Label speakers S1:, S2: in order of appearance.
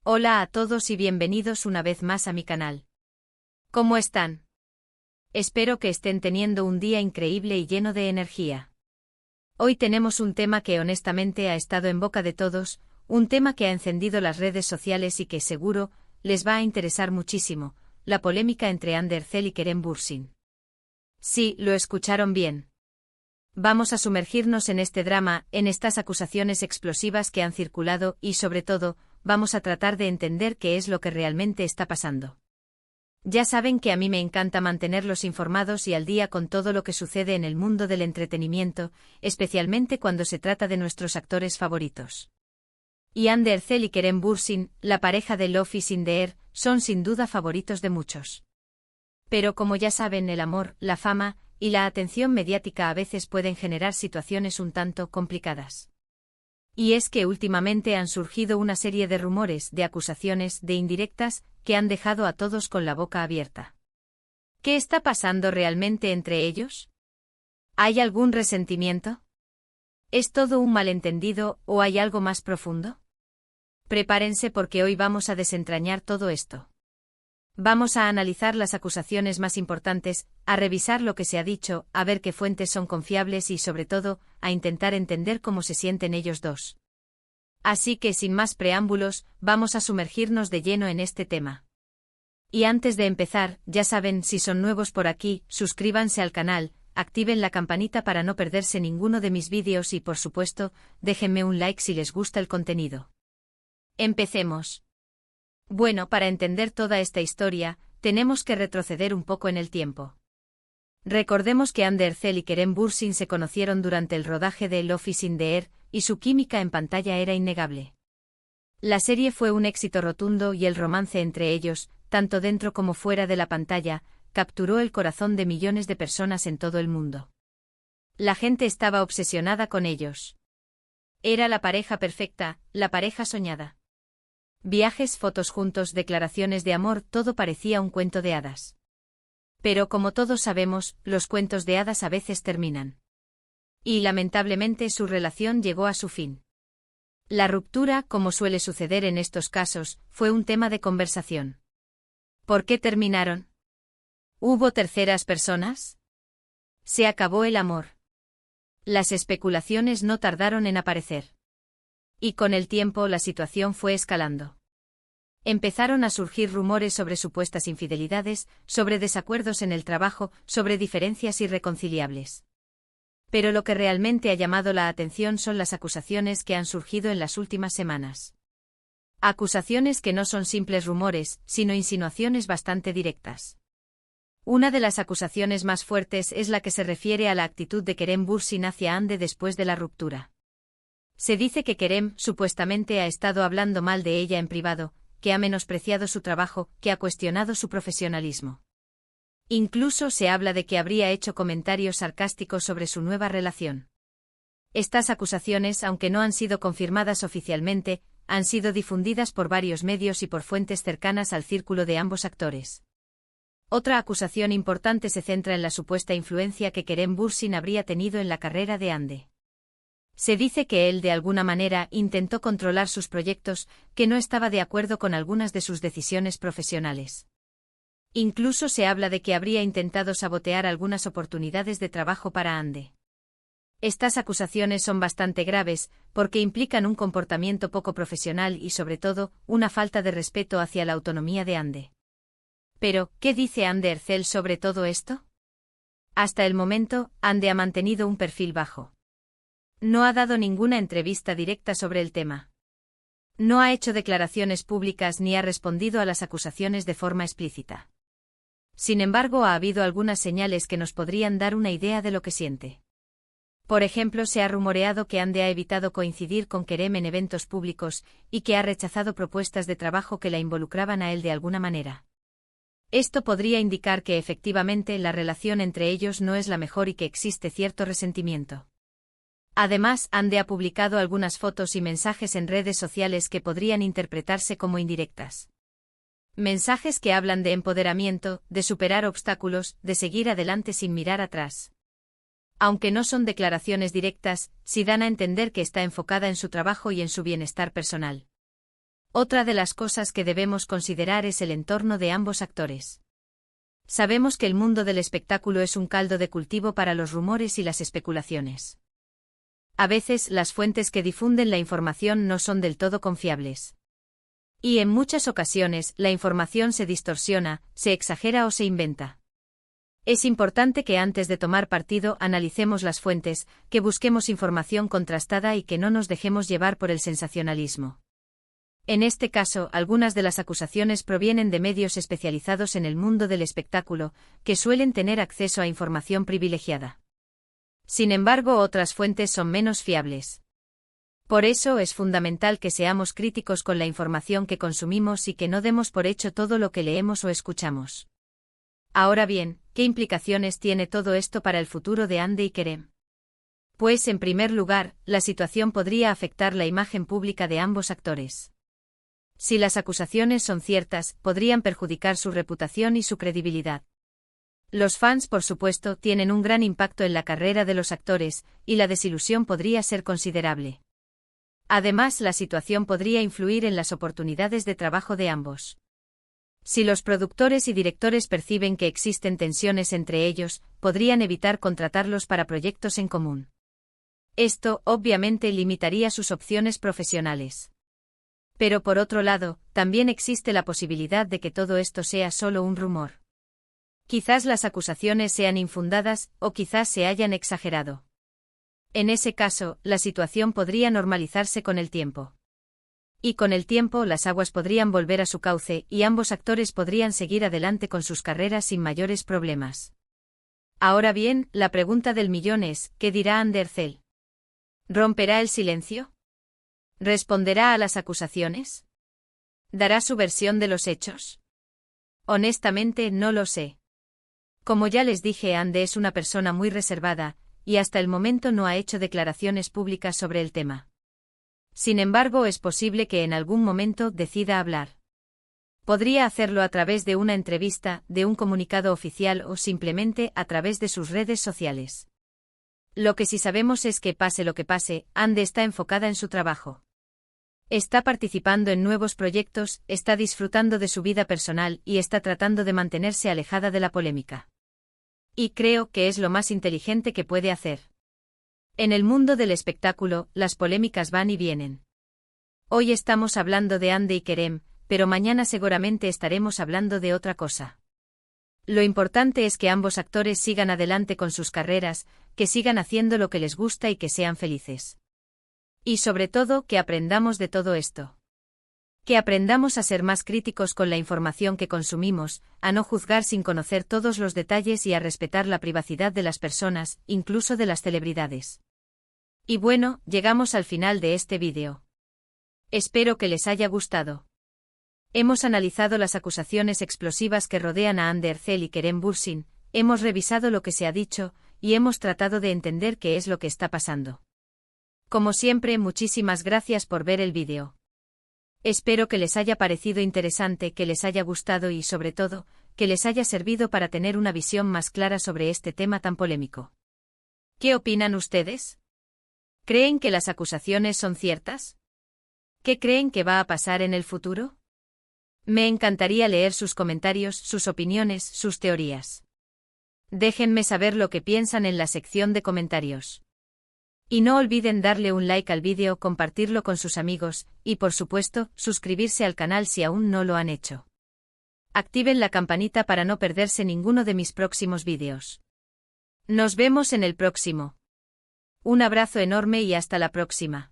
S1: Hola a todos y bienvenidos una vez más a mi canal. ¿Cómo están? Espero que estén teniendo un día increíble y lleno de energía. Hoy tenemos un tema que honestamente ha estado en boca de todos, un tema que ha encendido las redes sociales y que seguro les va a interesar muchísimo, la polémica entre Ander Erzel y Kerem Bürsin. Sí, lo escucharon bien. Vamos a sumergirnos en este drama, en estas acusaciones explosivas que han circulado y, sobre todo, vamos a tratar de entender qué es lo que realmente está pasando. Ya saben que a mí me encanta mantenerlos informados y al día con todo lo que sucede en el mundo del entretenimiento, especialmente cuando se trata de nuestros actores favoritos. Y Ander Erzel y Kerem Bürsin, la pareja de Love is in the Air, son sin duda favoritos de muchos. Pero como ya saben, el amor, la fama y la atención mediática a veces pueden generar situaciones un tanto complicadas. Y es que últimamente han surgido una serie de rumores, de acusaciones, de indirectas, que han dejado a todos con la boca abierta. ¿Qué está pasando realmente entre ellos? ¿Hay algún resentimiento? ¿Es todo un malentendido o hay algo más profundo? Prepárense porque hoy vamos a desentrañar todo esto. Vamos a analizar las acusaciones más importantes, a revisar lo que se ha dicho, a ver qué fuentes son confiables y, sobre todo, a intentar entender cómo se sienten ellos dos. Así que, sin más preámbulos, vamos a sumergirnos de lleno en este tema. Y antes de empezar, ya saben, si son nuevos por aquí, suscríbanse al canal, activen la campanita para no perderse ninguno de mis vídeos y, por supuesto, déjenme un like si les gusta el contenido. Empecemos. Bueno, para entender toda esta historia, tenemos que retroceder un poco en el tiempo. Recordemos que Ander Erzel y Kerem Bürsin se conocieron durante el rodaje de Love is in the Air, y su química en pantalla era innegable. La serie fue un éxito rotundo y el romance entre ellos, tanto dentro como fuera de la pantalla, capturó el corazón de millones de personas en todo el mundo. La gente estaba obsesionada con ellos. Era la pareja perfecta, la pareja soñada. Viajes, fotos juntos, declaraciones de amor, todo parecía un cuento de hadas. Pero como todos sabemos, los cuentos de hadas a veces terminan. Y lamentablemente su relación llegó a su fin. La ruptura, como suele suceder en estos casos, fue un tema de conversación. ¿Por qué terminaron? ¿Hubo terceras personas? ¿Se acabó el amor? Las especulaciones no tardaron en aparecer. Y con el tiempo la situación fue escalando. Empezaron a surgir rumores sobre supuestas infidelidades, sobre desacuerdos en el trabajo, sobre diferencias irreconciliables. Pero lo que realmente ha llamado la atención son las acusaciones que han surgido en las últimas semanas. Acusaciones que no son simples rumores, sino insinuaciones bastante directas. Una de las acusaciones más fuertes es la que se refiere a la actitud de Kerem Bürsin hacia Ande después de la ruptura. Se dice que Kerem supuestamente ha estado hablando mal de ella en privado, que ha menospreciado su trabajo, que ha cuestionado su profesionalismo. Incluso se habla de que habría hecho comentarios sarcásticos sobre su nueva relación. Estas acusaciones, aunque no han sido confirmadas oficialmente, han sido difundidas por varios medios y por fuentes cercanas al círculo de ambos actores. Otra acusación importante se centra en la supuesta influencia que Kerem Bürsin habría tenido en la carrera de Ande. Se dice que él de alguna manera intentó controlar sus proyectos, que no estaba de acuerdo con algunas de sus decisiones profesionales. Incluso se habla de que habría intentado sabotear algunas oportunidades de trabajo para Ande. Estas acusaciones son bastante graves, porque implican un comportamiento poco profesional y sobre todo, una falta de respeto hacia la autonomía de Ande. Pero, ¿qué dice Ander Erzel sobre todo esto? Hasta el momento, Ande ha mantenido un perfil bajo. No ha dado ninguna entrevista directa sobre el tema. No ha hecho declaraciones públicas ni ha respondido a las acusaciones de forma explícita. Sin embargo, ha habido algunas señales que nos podrían dar una idea de lo que siente. Por ejemplo, se ha rumoreado que Ande ha evitado coincidir con Kerem en eventos públicos y que ha rechazado propuestas de trabajo que la involucraban a él de alguna manera. Esto podría indicar que efectivamente la relación entre ellos no es la mejor y que existe cierto resentimiento. Además, Ande ha publicado algunas fotos y mensajes en redes sociales que podrían interpretarse como indirectas. Mensajes que hablan de empoderamiento, de superar obstáculos, de seguir adelante sin mirar atrás. Aunque no son declaraciones directas, sí dan a entender que está enfocada en su trabajo y en su bienestar personal. Otra de las cosas que debemos considerar es el entorno de ambos actores. Sabemos que el mundo del espectáculo es un caldo de cultivo para los rumores y las especulaciones. A veces las fuentes que difunden la información no son del todo confiables. Y en muchas ocasiones la información se distorsiona, se exagera o se inventa. Es importante que antes de tomar partido analicemos las fuentes, que busquemos información contrastada y que no nos dejemos llevar por el sensacionalismo. En este caso, algunas de las acusaciones provienen de medios especializados en el mundo del espectáculo, que suelen tener acceso a información privilegiada. Sin embargo, otras fuentes son menos fiables. Por eso es fundamental que seamos críticos con la información que consumimos y que no demos por hecho todo lo que leemos o escuchamos. Ahora bien, ¿qué implicaciones tiene todo esto para el futuro de Hande y Kerem? Pues, en primer lugar, la situación podría afectar la imagen pública de ambos actores. Si las acusaciones son ciertas, podrían perjudicar su reputación y su credibilidad. Los fans, por supuesto, tienen un gran impacto en la carrera de los actores, y la desilusión podría ser considerable. Además, la situación podría influir en las oportunidades de trabajo de ambos. Si los productores y directores perciben que existen tensiones entre ellos, podrían evitar contratarlos para proyectos en común. Esto, obviamente, limitaría sus opciones profesionales. Pero por otro lado, también existe la posibilidad de que todo esto sea solo un rumor. Quizás las acusaciones sean infundadas, o quizás se hayan exagerado. En ese caso, la situación podría normalizarse con el tiempo. Y con el tiempo las aguas podrían volver a su cauce y ambos actores podrían seguir adelante con sus carreras sin mayores problemas. Ahora bien, la pregunta del millón es, ¿qué dirá Hande Erçel? ¿Romperá el silencio? ¿Responderá a las acusaciones? ¿Dará su versión de los hechos? Honestamente, no lo sé. Como ya les dije, Hande es una persona muy reservada, y hasta el momento no ha hecho declaraciones públicas sobre el tema. Sin embargo, es posible que en algún momento decida hablar. Podría hacerlo a través de una entrevista, de un comunicado oficial o simplemente a través de sus redes sociales. Lo que sí sabemos es que pase lo que pase, Hande está enfocada en su trabajo. Está participando en nuevos proyectos, está disfrutando de su vida personal y está tratando de mantenerse alejada de la polémica. Y creo que es lo más inteligente que puede hacer. En el mundo del espectáculo, las polémicas van y vienen. Hoy estamos hablando de Hande y Kerem, pero mañana seguramente estaremos hablando de otra cosa. Lo importante es que ambos actores sigan adelante con sus carreras, que sigan haciendo lo que les gusta y que sean felices. Y sobre todo, que aprendamos de todo esto. Que aprendamos a ser más críticos con la información que consumimos, a no juzgar sin conocer todos los detalles y a respetar la privacidad de las personas, incluso de las celebridades. Y bueno, llegamos al final de este vídeo. Espero que les haya gustado. Hemos analizado las acusaciones explosivas que rodean a Hande Erçel y Kerem Bürsin, hemos revisado lo que se ha dicho, y hemos tratado de entender qué es lo que está pasando. Como siempre, muchísimas gracias por ver el vídeo. Espero que les haya parecido interesante, que les haya gustado y, sobre todo, que les haya servido para tener una visión más clara sobre este tema tan polémico. ¿Qué opinan ustedes? ¿Creen que las acusaciones son ciertas? ¿Qué creen que va a pasar en el futuro? Me encantaría leer sus comentarios, sus opiniones, sus teorías. Déjenme saber lo que piensan en la sección de comentarios. Y no olviden darle un like al vídeo, compartirlo con sus amigos, y por supuesto, suscribirse al canal si aún no lo han hecho. Activen la campanita para no perderse ninguno de mis próximos vídeos. Nos vemos en el próximo. Un abrazo enorme y hasta la próxima.